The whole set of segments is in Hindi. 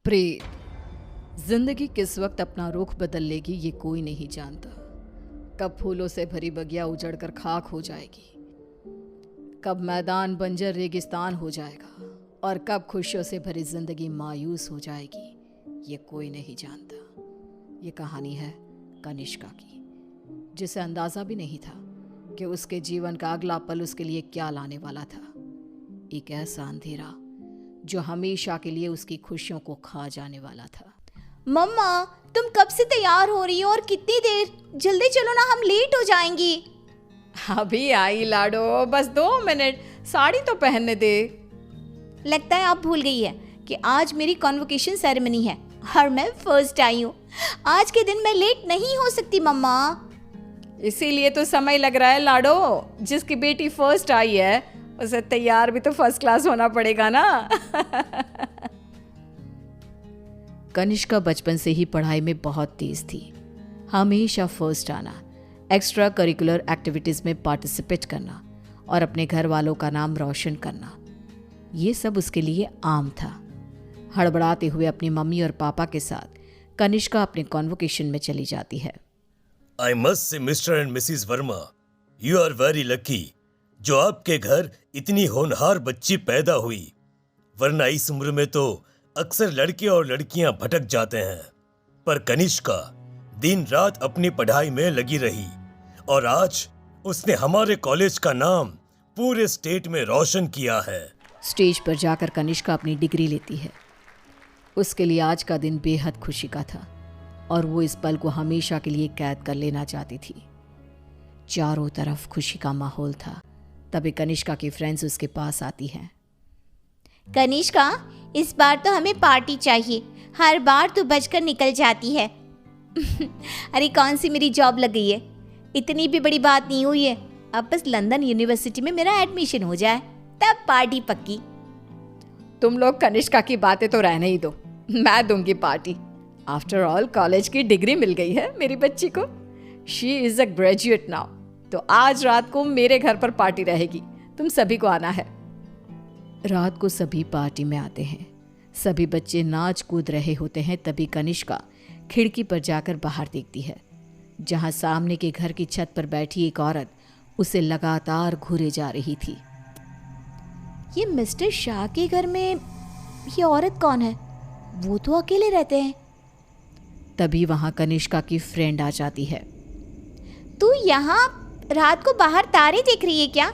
प्रेत। जिंदगी किस वक्त अपना रुख बदल लेगी ये कोई नहीं जानता। कब फूलों से भरी बगिया उजड़कर खाक हो जाएगी, कब मैदान बंजर रेगिस्तान हो जाएगा और कब खुशियों से भरी जिंदगी मायूस हो जाएगी ये कोई नहीं जानता। ये कहानी है कनिष्का की, जिसे अंदाजा भी नहीं था कि उसके जीवन का अगला पल उसके लिए क्या लाने वाला था। एक ऐसा अंधेरा जो हमेशा के लिए उसकी खुशियों को खा जाने वाला था। मम्मा, तुम कब से तैयार हो रही हो और कितनी देर? जल्दी चलो ना, हम लेट हो जाएंगी। अभी आई लाडो, बस 2 मिनट, साड़ी तो पहनने दे। लगता है आप भूल गई है कि आज मेरी कॉन्वोकेशन सेरेमनी है और मैं फर्स्ट आई हूँ। आज के दिन मैं लेट नहीं हो सकती मम्मा। इसीलिए तो समय लग रहा है लाडो। जिसकी बेटी फर्स्ट आई है उसे तैयार भी तो फर्स्ट क्लास होना पड़ेगा ना। कनिष्का बचपन से ही पढ़ाई में बहुत तेज थी। हमेशा फर्स्ट आना, एक्स्ट्रा करिकुलर एक्टिविटीज में पार्टिसिपेट करना और अपने घर वालों का नाम रोशन करना, ये सब उसके लिए आम था। हड़बड़ाते हुए अपनी मम्मी और पापा के साथ कनिष्का अपने कॉन्वोकेशन में चली जाती है। I must say, Mr. and Mrs. Verma, you are very lucky जो आपके घर इतनी होनहार बच्ची पैदा हुई, वरना इस उम्र में तो अक्सर लड़के और लड़कियां भटक जाते हैं। पर कनिष्का दिन रात अपनी पढ़ाई में लगी रही और आज उसने हमारे कॉलेज का नाम पूरे स्टेट में रोशन किया है। स्टेज पर जाकर कनिष्का अपनी डिग्री लेती है। उसके लिए आज का दिन बेहद खुशी का था और वो इस पल को हमेशा के लिए कैद कर लेना चाहती थी। चारों तरफ खुशी का माहौल था। तभी कनिष्का की फ्रेंड्स उसके पास आती हैं। कनिष्का, इस बार तो हमें पार्टी चाहिए। हर बार तू बचकर निकल जाती है। अरे कौन सी मेरी जॉब लग गई है, इतनी भी बड़ी बात नहीं हुई है। अब बस लंदन यूनिवर्सिटी में मेरा एडमिशन हो जाए तब पार्टी पक्की। तुम लोग कनिष्का की बातें तो रहने ही दो, मैं दूंगी पार्टी। आफ्टर ऑल कॉलेज की डिग्री मिल गई है मेरी बच्ची को। She is a graduate now. तो आज रात को मेरे घर पर पार्टी रहेगी, तुम सभी को आना है। रात को सभी पार्टी में आते हैं। सभी बच्चे नाच कूद रहे होते हैं। तभी कनिष्का खिड़की पर जाकर बाहर देखती है, जहां सामने के घर की छत पर बैठी एक औरत उसे लगातार घूरे जा रही थी। ये मिस्टर शाह के घर में ये औरत कौन है? वो तो अकेले रहते हैं। तभी वहां कनिष्का की फ्रेंड आ जाती है। तू यहाँ रात को बाहर तारे देख रही है क्या?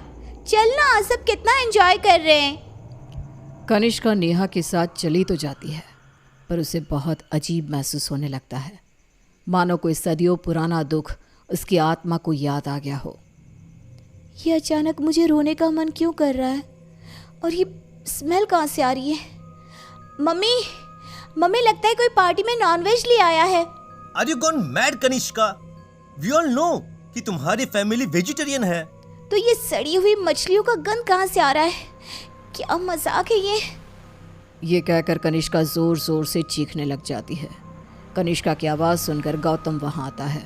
चल ना, सब कितना एंजॉय कर रहे हैं। कनिष्का नेहा के साथ चली तो जाती है, पर उसे बहुत अजीब महसूस होने लगता है, मानो कोई सदियों पुराना दुख उसकी आत्मा को याद आ गया हो। ये अचानक मुझे रोने का मन क्यों कर रहा है? और ये स्मेल कहाँ से आ रही है? मम्मी, मम्मी लगता है कोई पार्टी में नॉनवेज ले आया है। Are you gone mad, Kanishka? We all know कि तुम्हारी फैमिली वेजिटेरियन है। तो ये सड़ी हुई मछलियों का गंध कहाँ से आ रहा है? क्या मजाक है ये कहकर कनिष्का जोर जोर से चीखने लग जाती है। कनिष्का की आवाज सुनकर गौतम वहां आता है।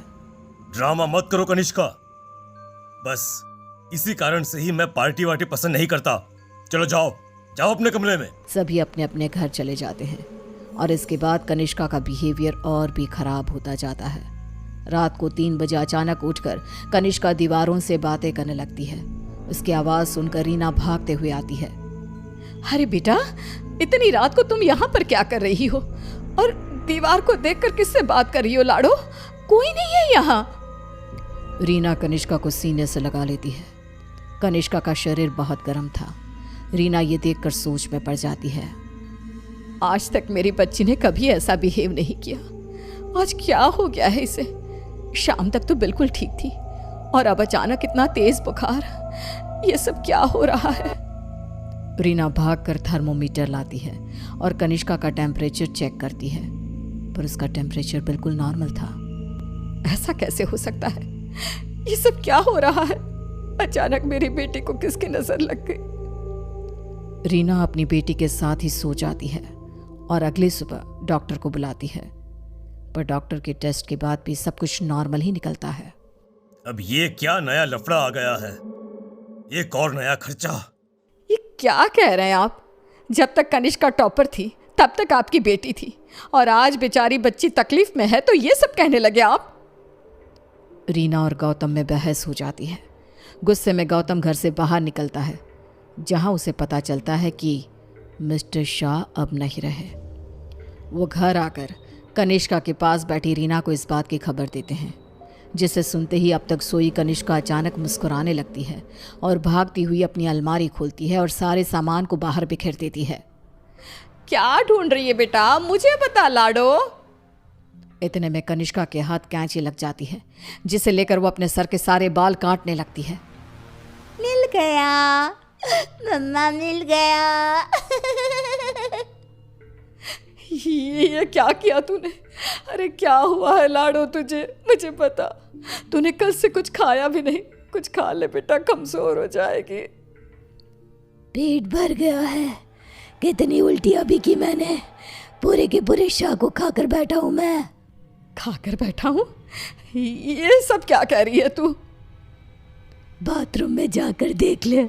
ड्रामा मत करो कनिष्का, बस इसी कारण से ही मैं पार्टी वार्टी पसंद नहीं करता। चलो जाओ जाओ अपने कमरे में। सभी अपने अपने घर चले जाते हैं और इसके बाद कनिष्का का बिहेवियर और भी खराब होता जाता है। रात को 3 बजे अचानक उठकर कनिष्का दीवारों से बातें करने लगती है। उसकी आवाज सुनकर रीना भागते हुए आती है। अरे बेटा, इतनी रात को तुम यहाँ पर क्या कर रही हो? और दीवार को देखकर किससे बात कर रही हो लाडो? कोई नहीं है यहाँ। रीना कनिष्का को सीने से लगा लेती है। कनिष्का का शरीर बहुत गर्म था। रीना ये देखकर सोच में पड़ जाती है। आज तक मेरी बच्ची ने कभी ऐसा बिहेव नहीं किया। आज क्या हो गया है इसे? शाम तक तो बिल्कुल ठीक थी और अब अचानक इतना तेज बुखार। ये सब क्या हो रहा है? रीना भागकर थर्मोमीटर लाती है और कनिष्का का टेम्परेचर चेक करती है, पर उसका टेम्परेचर बिल्कुल नॉर्मल था। ऐसा कैसे हो सकता है? ये सब क्या हो रहा है? अचानक मेरी बेटी को किसकी नजर लग गई? रीना अपनी बेटी के साथ ही सो जाती है और अगली सुबह डॉक्टर को बुलाती है, पर डॉक्टर के टेस्ट के बाद भी सब कुछ नॉर्मल ही निकलता है। अब ये क्या नया लफड़ा आ गया है? एक और नया खर्चा। ये क्या कह रहे हैं आप? जब तक कनिष्का टॉपर थी तब तक आपकी बेटी थी और आज बेचारी बच्ची तकलीफ में है तो ये सब कहने लगे आप। रीना और गौतम में बहस हो जाती है। गुस्से में गौतम घर से बाहर निकलता है, जहां उसे पता चलता है कि मिस्टर शाह अब नहीं रहे। वो घर आकर कनिष्का के पास बैठी रीना को इस बात की खबर देते हैं, जिसे सुनते ही अब तक सोई कनिष्का अचानक मुस्कुराने लगती है और भागती हुई अपनी अलमारी खोलती है और सारे सामान को बाहर बिखेर देती है। क्या ढूंढ रही है बेटा, मुझे बता लाडो। इतने में कनिष्का के हाथ कैंची लग जाती है, जिसे लेकर वो अपने सर के सारे बाल काटने लगती है। मिल गया मम्मा, मिल गया। ये क्या किया तूने? अरे क्या हुआ है लाडो तुझे? मुझे पता, तूने कल से कुछ खाया भी नहीं। कुछ खा ले बेटा, कमजोर हो जाएगी। पेट भर गया है। कितनी उल्टियां भी की मैंने, पूरे के पूरे शाह को खाकर बैठा हूं मैं। खाकर बैठा हूँ? ये सब क्या कह रही है तू? बाथरूम में जाकर देख ले।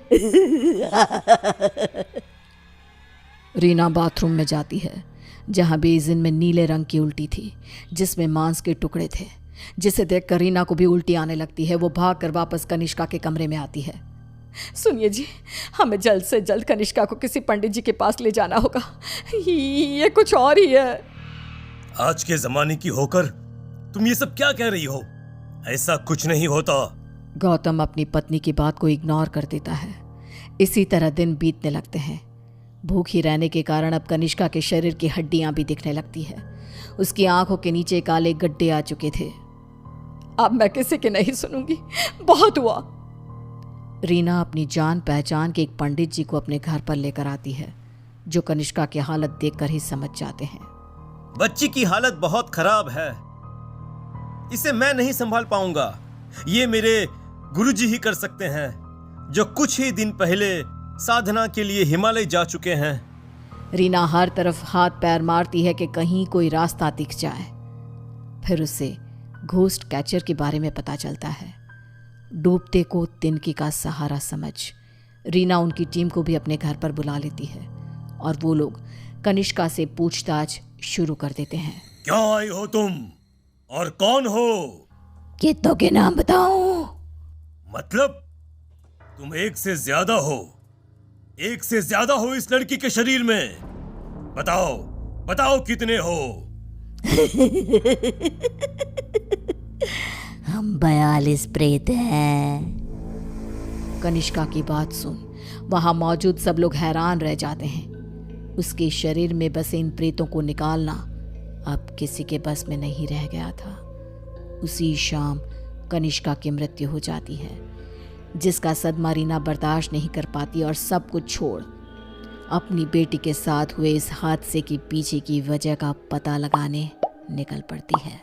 रीना बाथरूम में जाती है, जहां बेसिन में नीले रंग की उल्टी थी, जिसमें मांस के टुकड़े थे, जिसे देखकर रीना को भी उल्टी आने लगती है। वो भागकर वापस कनिष्का के कमरे में आती है। सुनिए जी, हमें जल्द से जल्द कनिष्का को किसी पंडित जी के पास ले जाना होगा। ये कुछ और ही है। आज के जमाने की होकर तुम ये सब क्या कह रही हो? ऐसा कुछ नहीं होता। गौतम अपनी पत्नी की बात को इग्नोर कर देता है। इसी तरह दिन बीतने लगते हैं। भूखी रहने के कारण अब कनिष्का के शरीर की हड्डियां भी दिखने लगती है। उसकी आंखों के नीचे काले गड्ढे आ चुके थे। अब मैं किसी की नहीं सुनूंगी, बहुत हुआ। रीना अपनी जान पहचान के एक पंडित जी को अपने घर पर लेकर आती है, जो कनिष्का की हालत देखकर ही समझ जाते हैं। बच्ची की हालत बहुत खराब है, इसे मैं नहीं संभाल पाऊंगा। ये मेरे गुरुजी ही कर सकते हैं, जो कुछ ही दिन पहले साधना के लिए हिमालय जा चुके हैं। रीना हर तरफ हाथ पैर मारती है कि कहीं कोई रास्ता दिख जाए। फिर उसे घोस्ट कैचर के बारे में पता चलता है। डूबते को तिनकी का सहारा समझ रीना उनकी टीम को भी अपने घर पर बुला लेती है और वो लोग कनिष्का से पूछताछ शुरू कर देते हैं। क्या आई हो तुम और कौन हो? कितनों के नाम बताऊं? मतलब तुम एक से ज्यादा हो, एक से ज्यादा हो इस लड़की के शरीर में। बताओ बताओ कितने हो? हम 42 प्रेत हैं। कनिष्का की बात सुन वहां मौजूद सब लोग हैरान रह जाते हैं। उसके शरीर में बसे इन प्रेतों को निकालना अब किसी के बस में नहीं रह गया था। उसी शाम कनिष्का की मृत्यु हो जाती है, जिसका सदमा रीना बर्दाश्त नहीं कर पाती और सब कुछ छोड़ अपनी बेटी के साथ हुए इस हादसे के पीछे की वजह का पता लगाने निकल पड़ती है।